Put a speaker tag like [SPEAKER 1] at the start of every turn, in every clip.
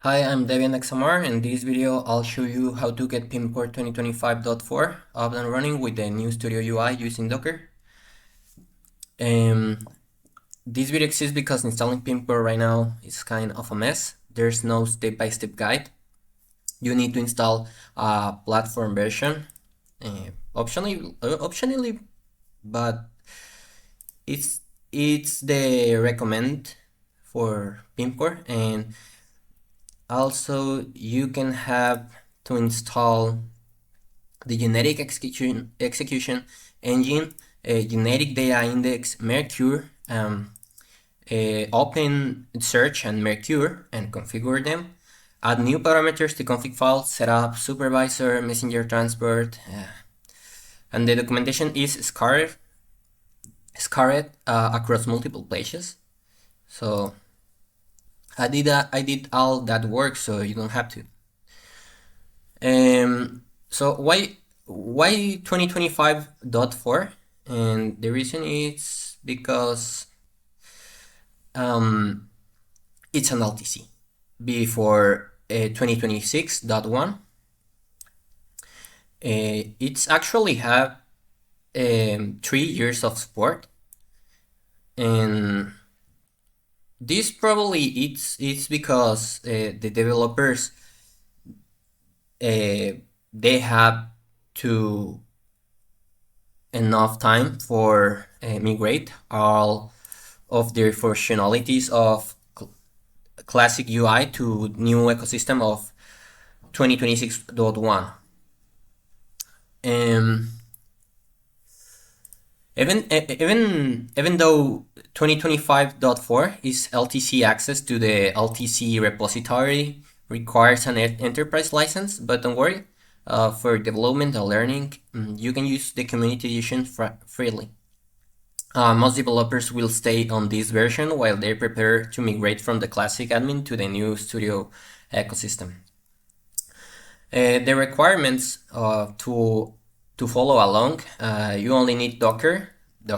[SPEAKER 1] Hi, I'm Debian XMR. In this video, I'll show you how to get Pimcore 2025.4 up and running with the new Studio UI using Docker. This video exists because installing Pimcore right now is kind of a mess. There's no step-by-step guide. You need to install a platform version, optionally, but it's the recommend for Pimcore, and also you can have to install the genetic execution engine, genetic data index, Mercure, OpenSearch and Mercure, and configure them. Add new parameters to config files, setup, supervisor, messenger transport, and the documentation is scattered across multiple places. So I did all that work, so you don't have to. So why 2025.4? And the reason is because it's an LTC. Before 2026.1, it's actually have 3 years of support, and this probably it's because the developers they have to enough time for migrate all of their functionalities of classic UI to new ecosystem of 2026.1. Even though 2025.4 is LTC, access to the LTC repository requires an enterprise license, but don't worry, for development and learning, you can use the community edition freely. Most developers will stay on this version while they prepare to migrate from the classic admin to the new Studio ecosystem. The requirements to follow along, you only need Docker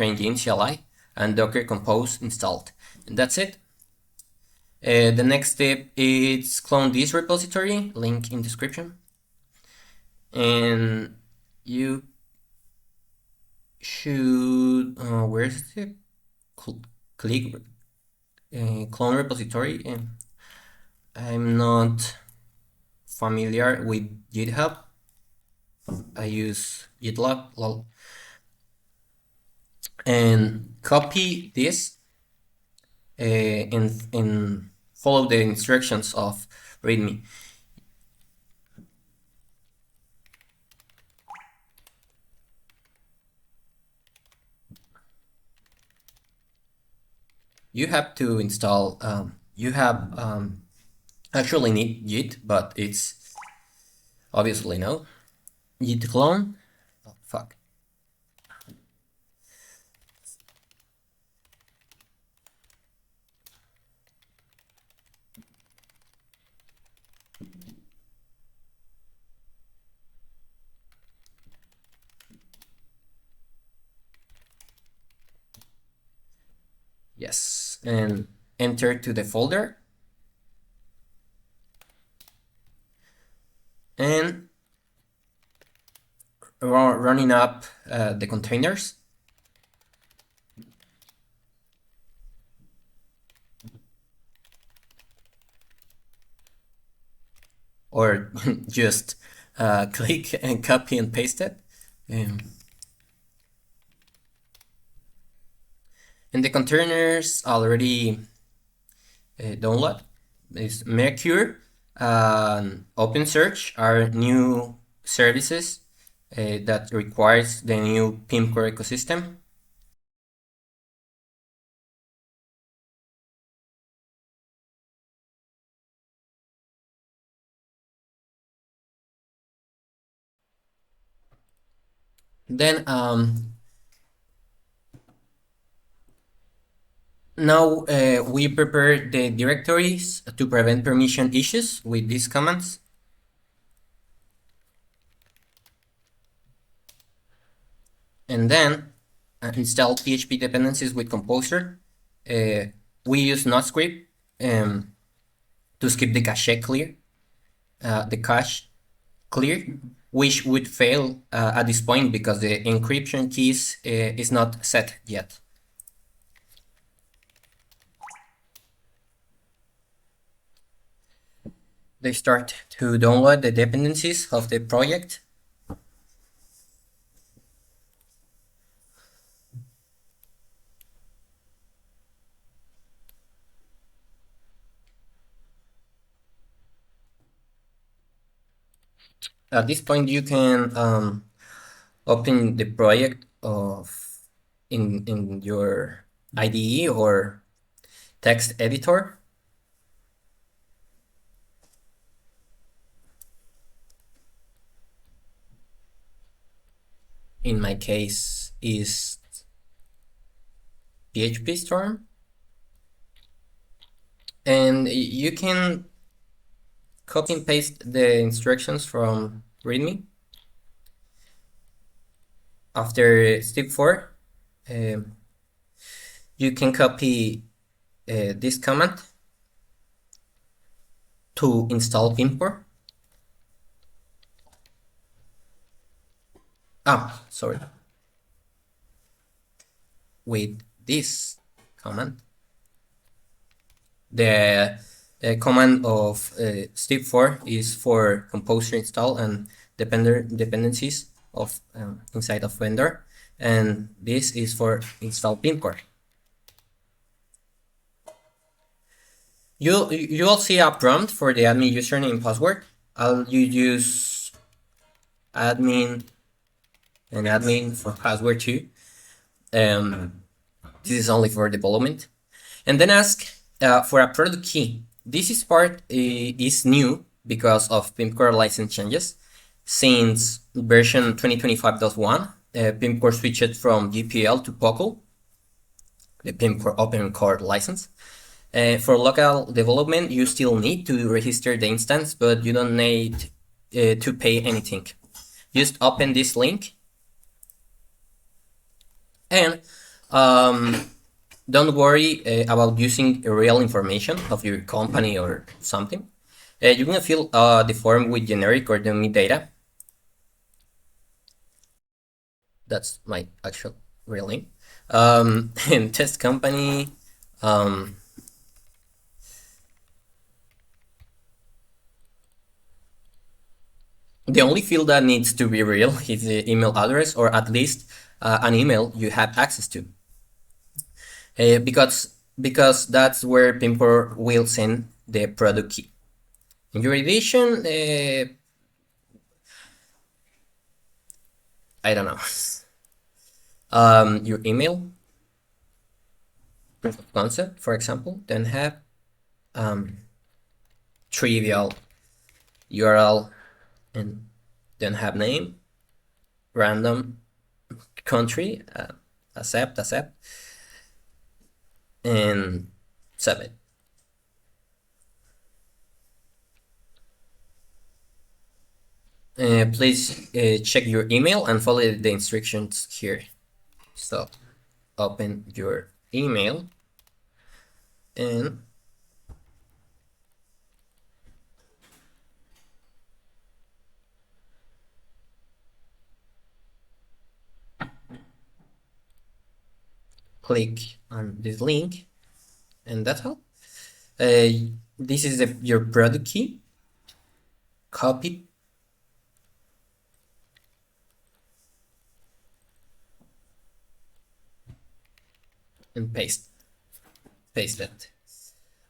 [SPEAKER 1] Engine CLI, and Docker Compose installed, and that's it. The next step is clone this repository, link in description, and you should where's the click clone repository. I'm not familiar with GitHub. I use GitLab, lol. And copy this and follow the instructions of README. You have to install, you have actually need Git, but it's obviously no. Git clone, oh, fuck. Yes, and enter to the folder. And running up the containers. Or just click and copy and paste it. And the containers already download. It's Mercure and OpenSearch are new services that requires the new Pimcore ecosystem. Then now we prepare the directories to prevent permission issues with these commands. And then install PHP dependencies with Composer. We use NotScript to to skip the cache clear, which would fail at this point because the encryption keys is not set yet. They start to download the dependencies of the project. At this point, you can open the project in your IDE or text editor. In my case, is PHP Storm, and you can copy and paste the instructions from README. After step 4, you can copy this command to install Pimcore. Sorry. With this command, the command of step 4 is for composer install and dependencies of inside of vendor, and this is for install Pimcore. You'll see a prompt for the admin username and password. You use admin and admin for password too. This is only for development. And then ask for a product key. This part is new because of Pimcore license changes. Since version 2025.1, Pimcore switched from GPL to POCL, the Pimcore Open Core license. For local development, you still need to register the instance, but you don't need to pay anything. Just open this link and don't worry about using real information of your company or something. You're gonna fill the form with generic or dummy data. That's my actual real name. And test company. The only field that needs to be real is the email address, or at least an email you have access to. Because that's where Pimcore will send the product key. In your edition, I don't know. Your email, proof of concept, for example, then have trivial URL, and then have name, random, country, accept, and submit. Please check your email and follow the instructions here. So open your email and click on this link, and that's all. This is your product key. Copy and paste it.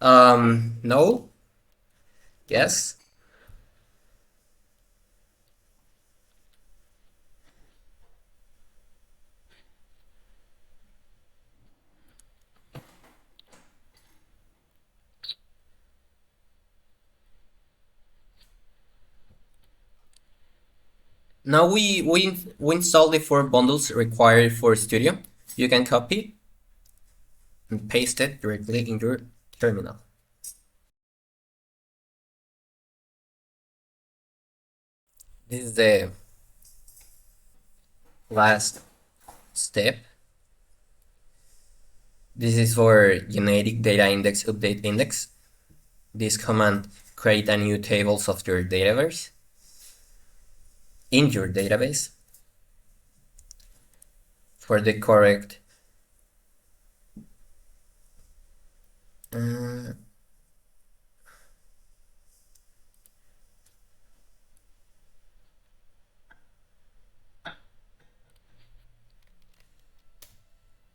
[SPEAKER 1] No, yes. Now we install the 4 bundles required for Studio. You can copy and paste it directly in your terminal. This is the last step. This is for genetic data index update index. this command create a new tables of your database in your database for the correct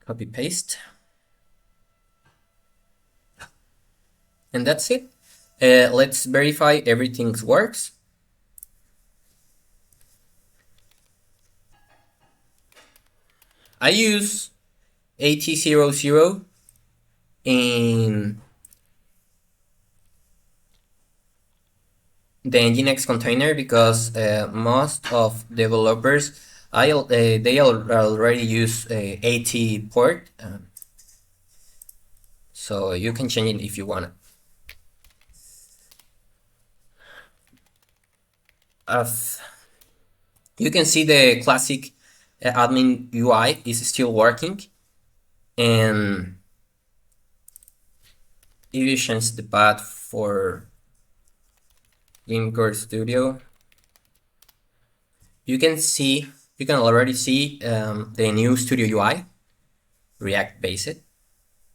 [SPEAKER 1] copy paste, and that's it. Let's verify everything works. I use AT00 in the Nginx container because most of developers they already use AT port, so you can change it if you want. As you can see, the classic admin UI is still working, and if you change the path for Pimcore Studio, you can already see the new Studio UI, React based,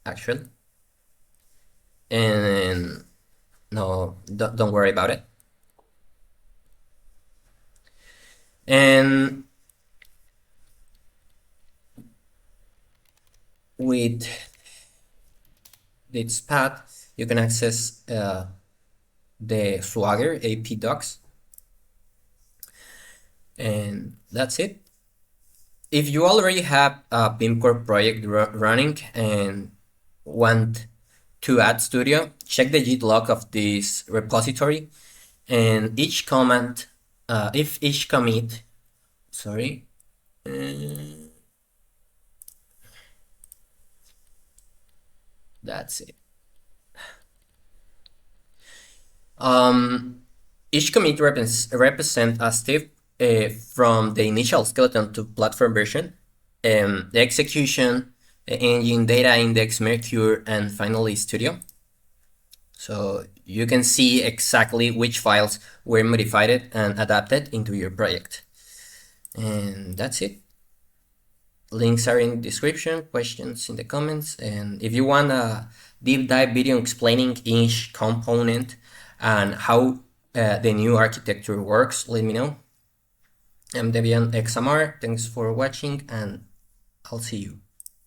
[SPEAKER 1] actually. And no, don't worry about it. And with this path, you can access the Swagger AP docs, and that's it. If you already have a Pimcore project running and want to add Studio, check the git log of this repository, and each command, if each commit, sorry, that's it. Each commit represent a step from the initial skeleton to platform version, the execution, the engine, data index, Mercure, and finally Studio. So you can see exactly which files were modified and adapted into your project. And that's it. Links are in the description, questions in the comments, and if you want a deep dive video explaining each component and how the new architecture works, let me know. I'm Debian XMR. Thanks for watching, and I'll see you.